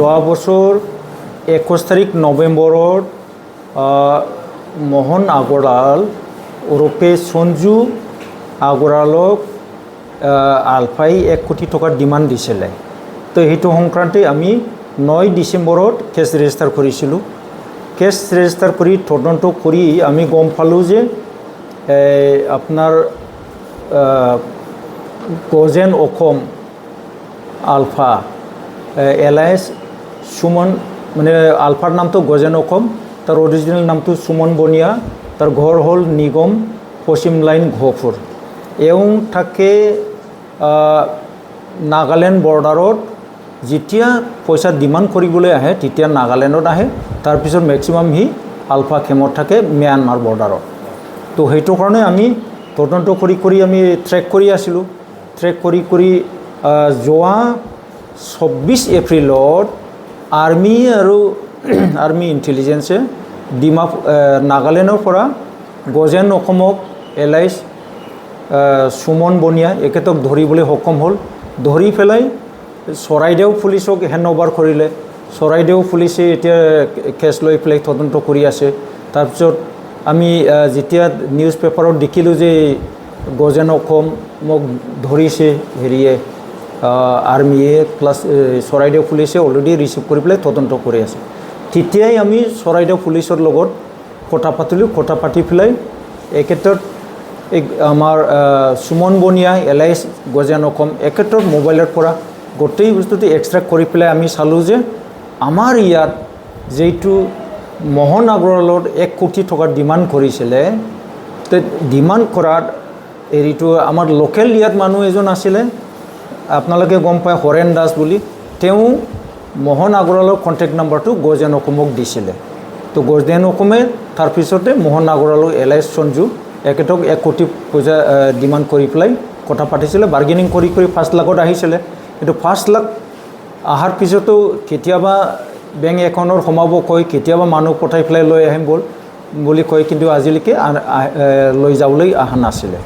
যোৱা বছৰ 21 তাৰিখ নৱেম্বৰত মোহন আগৰৱাল ওৰফে সঞ্জু আগৰৱালক আলফাই 1 কোটি টকাৰ ডিমাণ্ড দিছিলে। তো সেইটো সংক্ৰান্তে আমি 9 ডিচেম্বৰত কেছ ৰেজিষ্টাৰ কৰিছিলোঁ। কেছ ৰেজিষ্টাৰ কৰি তদন্ত কৰি আমি গম পালোঁ যে আপোনাৰ গজেন অসম আলফা এলায়েন্স সুমন মানে আলফাৰ নামটো গজেন অসম, তাৰ অৰিজিনেল নামটো সুমন বনিয়া, তাৰ ঘৰ হ'ল নিগম পশ্চিম লাইন গহপুৰ। এওঁ থাকে নাগালেণ্ড বৰ্ডাৰত। যেতিয়া পইচা ডিমাণ্ড কৰিবলৈ আহে তেতিয়া নাগালেণ্ডত আহে, তাৰপিছত মেক্সিমাম সি আলফা কেম্পত থাকে ম্যানমাৰ বৰ্ডাৰত। তো সেইটো কাৰণে আমি তদন্ত কৰি আমি ট্ৰেক কৰি আছিলোঁ। ট্ৰেক কৰি যোৱা 24 এপ্ৰিলত আৰ্মি ইণ্টেলিজেন্সে নাগালেণ্ডৰ পৰা গজেন অসমক এলায়েন্স সুমন বনিয়া এখেতক ধৰিবলৈ সক্ষম হ'ল। ধৰি পেলাই চৰাইদেউ পুলিচক হেণ্ড অভাৰ কৰিলে। চৰাইদেউ পুলিচে এতিয়া কেছ লৈ পেলাই তদন্ত কৰি আছে। তাৰপিছত আমি যেতিয়া নিউজ পেপাৰত দেখিলোঁ যে গজেন অসমক ধৰিছে আৰ্মিয়ে প্লাছ চৰাইদেউ পুলিচে অলৰেডি ৰিচিভ কৰি পেলাই তদন্ত কৰি আছে, তেতিয়াই আমি চৰাইদেউ পুলিচৰ লগত কথা পাতিলোঁ। কথা পাতি পেলাই এই ক্ষেত্ৰত আমাৰ সুমন বনিয়া এলায়েন্স গজেন অসম এখেতৰ মোবাইলৰ পৰা গোটেই বস্তুটো এক্সট্ৰেক্ট কৰি পেলাই আমি চালোঁ যে আমাৰ ইয়াত যিটো মোহন আগৰৱালৰ 1 কোটি টকাৰ ডিমাণ্ড কৰিছিলে, ডিমাণ্ড কৰাত হেৰিটো আমাৰ লোকেল ইয়াত মানুহ এজন আছিলে, আপোনালোকে গম পায় হৰেণ দাস বুলি। তেওঁ মোহন আগৰৱালৰ কণ্টেক্ট নাম্বাৰটো গজেন অসমক দিছিলে। তো গজেন অসমে তাৰপিছতে মোহন আগৰৱালৰ এলায়েন্স সঞ্জু এখেতক 1 কোটি পইচা ডিমাণ্ড কৰি পেলাই কথা পাতিছিলে। বাৰ্গেনিং কৰি 5 লাখত আহিছিলে। কিন্তু 5 লাখ অহাৰ পিছতো কেতিয়াবা বেংক একাউণ্টৰ সোমাব কয়, কেতিয়াবা মানুহ পঠাই পেলাই লৈ আহিম বুলি কয়, কিন্তু আজিলৈকে লৈ যাবলৈ অহা নাছিলে।